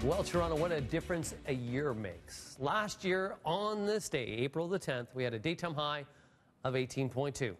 Well, Toronto, what a difference a year makes. Last year, on this day, April the 10th, we had a daytime high of 18.2.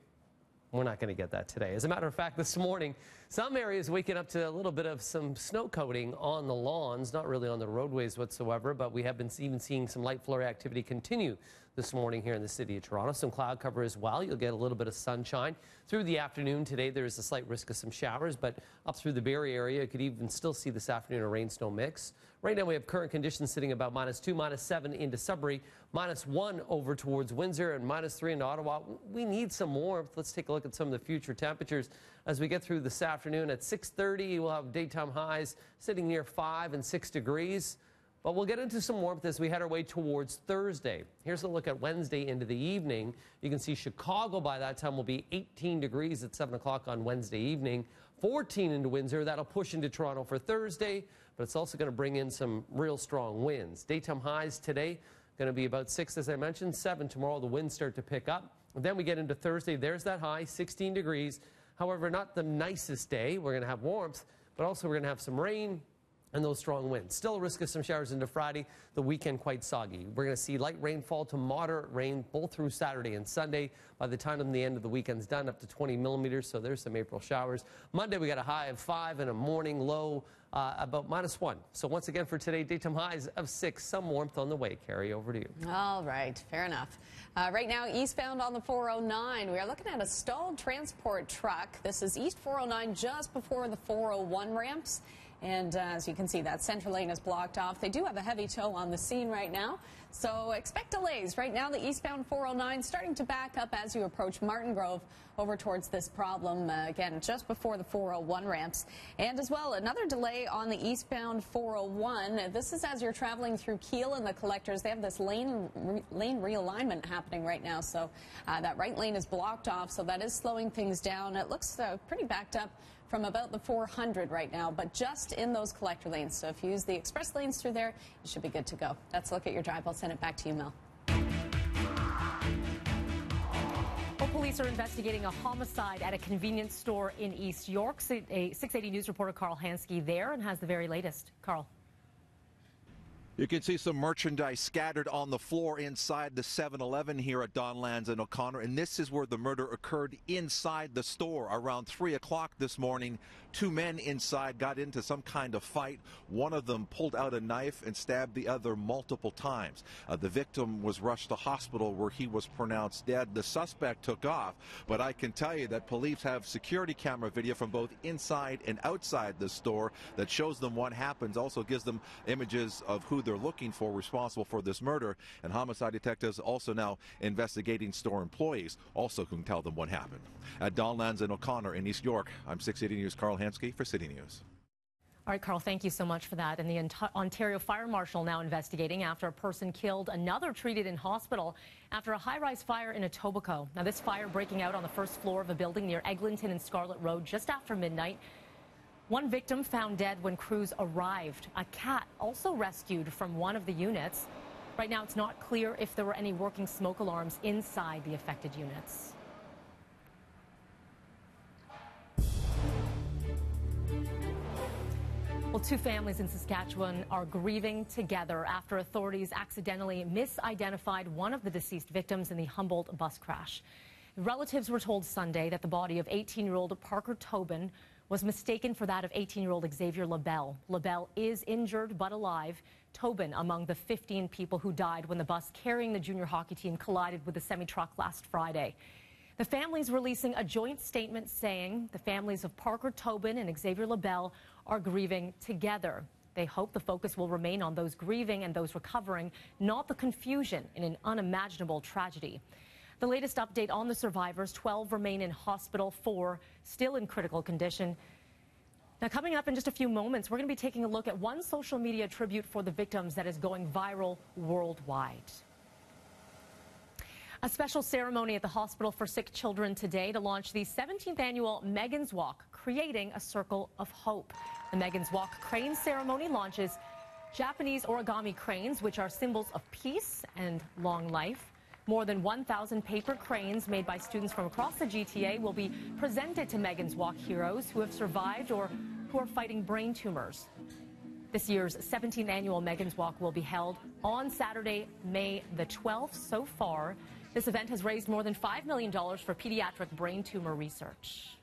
We're not going to get that today. As a matter of fact, this morning, some areas waking up to a little bit of some snow coating on the lawns, not really on the roadways whatsoever, but we have been even seeing some light flurry activity continue this morning here in the city of Toronto. Some cloud cover as well. You'll get a little bit of sunshine through the afternoon today. There is a slight risk of some showers, but up through the Barrie area, you could even still see this afternoon a rain-snow mix. Right now we have current conditions sitting about -2, -7 into Sudbury, -1 over towards Windsor, and -3 into Ottawa. We need some warmth. Let's take a look at some of the future temperatures as we get through this afternoon. At 6:30, we'll have daytime highs sitting near 5 and 6 degrees. But we'll get into some warmth as we head our way towards Thursday. Here's a look at Wednesday into the evening. You can see Chicago by that time will be 18 degrees at 7 o'clock on Wednesday evening. 14 into Windsor. That'll push into Toronto for Thursday, but it's also going to bring in some real strong winds. Daytime highs today going to be about 6, as I mentioned. 7 tomorrow. The winds start to pick up. And then we get into Thursday. There's that high, 16 degrees. However, not the nicest day. We're going to have warmth, but also we're going to have some rain and those strong winds. Still a risk of some showers into Friday. The weekend quite soggy. We're going to see light rainfall to moderate rain both through Saturday and Sunday. By the time the end of the weekend's done, up to 20 millimeters, so there's some April showers. Monday, we got a high of 5 and a morning low about -1. So once again for today, daytime highs of 6. Some warmth on the way. Carrie, over to you. All right, fair enough. Right now, eastbound on the 409, we are looking at a stalled transport truck. This is East 409 just before the 401 ramps. And as you can see, that center lane is blocked off. They do have a heavy tow on the scene right now, so expect delays. Right now, the eastbound 409 starting to back up as you approach Martin Grove over towards this problem, again, just before the 401 ramps. And as well, another delay on the eastbound 401. This is as you're traveling through Keele and the collectors. They have this lane realignment happening right now, so that right lane is blocked off, so that is slowing things down. It looks pretty backed up from about the 400 right now, but just in those collector lanes. So if you use the express lanes through there, you should be good to go. That's a look at your drive. I'll send it back to you, Mel. Well, police are investigating a homicide at a convenience store in East York. A 680 News reporter Carl Hansky there and has the very latest. Carl. You can see some merchandise scattered on the floor inside the 7-Eleven here at Don Lands and O'Connor, and this is where the murder occurred, inside the store. Around 3 o'clock this morning, 2 men inside got into some kind of fight. One of them pulled out a knife and stabbed the other multiple times. The victim was rushed to hospital where he was pronounced dead. The suspect took off, but I can tell you that police have security camera video from both inside and outside the store that shows them what happens, also gives them images of who they're looking for responsible for this murder, and homicide detectives also now investigating store employees also can tell them what happened. At Don Lands and O'Connor in East York, I'm 680 News' Carl Hansky for City News. All right, Carl, thank you so much for that. And the Ontario Fire Marshal now investigating after a person killed, another treated in hospital after a high-rise fire in Etobicoke. Now, this fire breaking out on the first floor of a building near Eglinton and Scarlett Road just after midnight. One victim found dead when crews arrived. A cat also rescued from one of the units. Right now, it's not clear if there were any working smoke alarms inside the affected units. Well, 2 families in Saskatchewan are grieving together after authorities accidentally misidentified one of the deceased victims in the Humboldt bus crash. Relatives were told Sunday that the body of 18-year-old Parker Tobin was mistaken for that of 18-year-old Xavier LaBelle. LaBelle is injured but alive. Tobin among the 15 people who died when the bus carrying the junior hockey team collided with a semi-truck last Friday. The families releasing a joint statement saying the families of Parker Tobin and Xavier LaBelle are grieving together. They hope the focus will remain on those grieving and those recovering, not the confusion in an unimaginable tragedy. The latest update on the survivors: 12 remain in hospital, 4 still in critical condition. Now, coming up in just a few moments, we're going to be taking a look at one social media tribute for the victims that is going viral worldwide. A special ceremony at the Hospital for Sick Children today to launch the 17th annual Megan's Walk, creating a circle of hope. The Megan's Walk crane ceremony launches Japanese origami cranes, which are symbols of peace and long life. More than 1,000 paper cranes made by students from across the GTA will be presented to Megan's Walk heroes who have survived or who are fighting brain tumors. This year's 17th annual Megan's Walk will be held on Saturday, May the 12th. So far, this event has raised more than $5 million for pediatric brain tumor research.